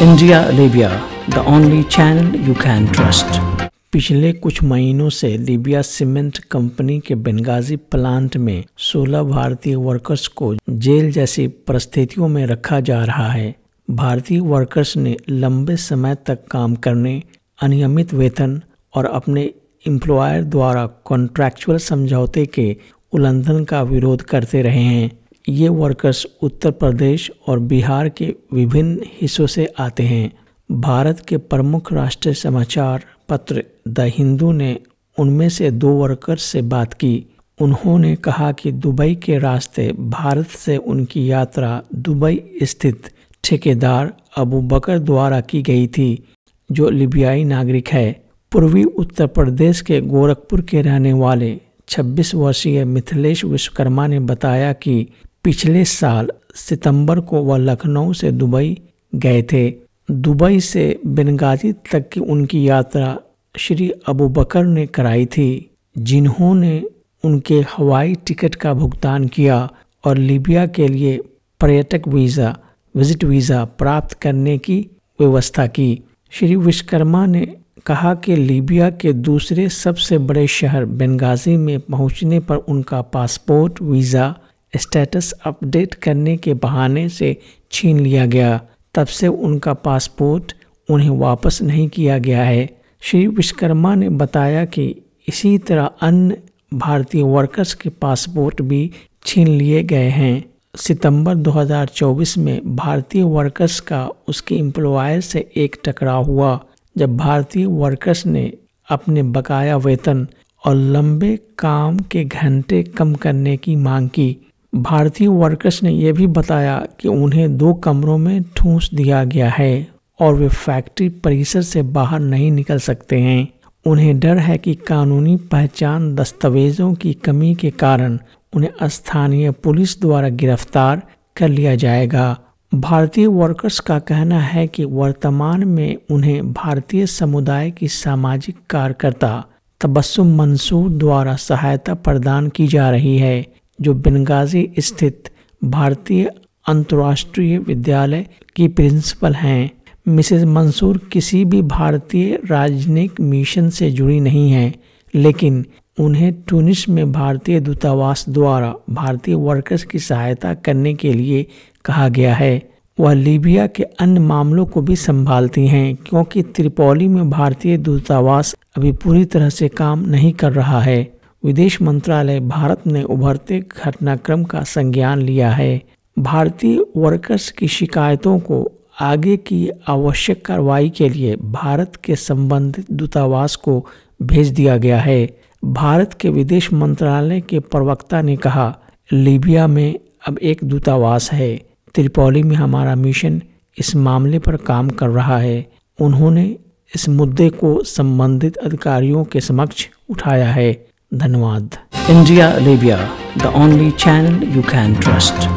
India Libya, the only channel you can trust. पिछले कुछ महीनों से लीबिया सीमेंट कंपनी के बेंगाजी प्लांट में 16 भारतीय वर्कर्स को जेल जैसी परिस्थितियों में रखा जा रहा है। भारतीय वर्कर्स ने लंबे समय तक काम करने, अनियमित वेतन और अपने एम्प्लॉयर द्वारा कॉन्ट्रैक्चुअल समझौते के उल्लंघन का विरोध करते रहे हैं। ये वर्कर्स उत्तर प्रदेश और बिहार के विभिन्न हिस्सों से आते हैं। भारत के प्रमुख राष्ट्रीय समाचार पत्र द हिंदू ने उनमें से 2 वर्कर्स से बात की। उन्होंने कहा कि दुबई के रास्ते भारत से उनकी यात्रा दुबई स्थित ठेकेदार अबू बकर द्वारा की गई थी, जो लीबियाई नागरिक है। पूर्वी उत्तर प्रदेश के गोरखपुर के रहने वाले 26 वर्षीय मिथिलेश विश्वकर्मा ने बताया कि पिछले साल सितंबर को वह लखनऊ से दुबई गए थे। दुबई से बेंगाजी तक की उनकी यात्रा श्री अबू बकर ने कराई थी, जिन्होंने उनके हवाई टिकट का भुगतान किया और लीबिया के लिए पर्यटक वीज़ा, विजिट वीज़ा प्राप्त करने की व्यवस्था की। श्री विश्वकर्मा ने कहा कि लीबिया के दूसरे सबसे बड़े शहर बेंगाजी में पहुंचने पर उनका पासपोर्ट वीज़ा स्टेटस अपडेट करने के बहाने से छीन लिया गया। तब से उनका पासपोर्ट उन्हें वापस नहीं किया गया है। श्री विश्वकर्मा ने बताया कि इसी तरह अन्य भारतीय वर्कर्स के पासपोर्ट भी छीन लिए गए हैं। सितंबर 2024 में भारतीय वर्कर्स का उसके एम्प्लॉयर से एक टकराव हुआ, जब भारतीय वर्कर्स ने अपने बकाया वेतन और लंबे काम के घंटे कम करने की मांग की। भारतीय वर्कर्स ने यह भी बताया कि उन्हें 2 कमरों में ठूंस दिया गया है और वे फैक्ट्री परिसर से बाहर नहीं निकल सकते हैं। उन्हें डर है कि कानूनी पहचान दस्तावेजों की कमी के कारण उन्हें स्थानीय पुलिस द्वारा गिरफ्तार कर लिया जाएगा। भारतीय वर्कर्स का कहना है कि वर्तमान में उन्हें भारतीय समुदाय की सामाजिक कार्यकर्ता तबस्सुम मंसूर द्वारा सहायता प्रदान की जा रही है, जो बेंगाजी स्थित भारतीय अंतर्राष्ट्रीय विद्यालय की प्रिंसिपल हैं। मिसेज मंसूर किसी भी भारतीय राजनयिक मिशन से जुड़ी नहीं हैं, लेकिन उन्हें ट्यूनिस में भारतीय दूतावास द्वारा भारतीय वर्कर्स की सहायता करने के लिए कहा गया है। वह लीबिया के अन्य मामलों को भी संभालती हैं, क्योंकि त्रिपोली में भारतीय दूतावास अभी पूरी तरह से काम नहीं कर रहा है। विदेश मंत्रालय भारत ने उभरते घटनाक्रम का संज्ञान लिया है। भारतीय वर्कर्स की शिकायतों को आगे की आवश्यक कार्रवाई के लिए भारत के संबंधित दूतावास को भेज दिया गया है। भारत के विदेश मंत्रालय के प्रवक्ता ने कहा, लीबिया में अब एक दूतावास है। त्रिपोली में हमारा मिशन इस मामले पर काम कर रहा है। उन्होंने इस मुद्दे को संबंधित अधिकारियों के समक्ष उठाया है। धन्यवाद। India Libya, the only channel you can trust.